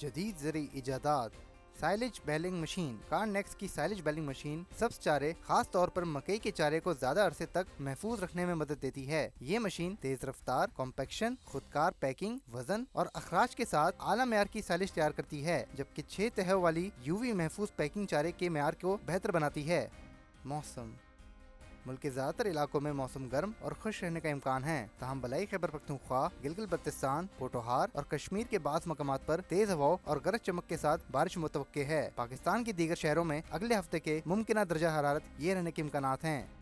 जदीद ज़रूरी इजादात। Silage बेलिंग machine. कार्नेक्स की साइलेज बेलिंग मशीन सब्ज चारे, खास तौर पर मकई के चारे को ज्यादा अरसे तक महफूज रखने में मदद देती है। ये मशीन तेज रफ्तार, कॉम्पैक्शन, खुदकार पैकिंग, वजन और अखराज के साथ आला मेयार की साइलेज तैयार करती है, जबकि 6 तहों वाली यूवी महफूज पैकिंग चारे के मेयार को बेहतर बनाती है। मौसम। मुल्क के ज्यादातर इलाकों में मौसम गर्म और खुश रहने का इम्कान है, तहम बलाई खैबर पख्तूनख्वा, गिलगित बल्तिस्तान, पोठोहार और कश्मीर के बाज़ मकामात पर तेज हवाओं और गरज चमक के साथ बारिश मुतवक्के है। पाकिस्तान के दीगर शहरों में अगले हफ्ते के मुमकिना दर्जा हरारत ये रहने के इम्कानात हैं।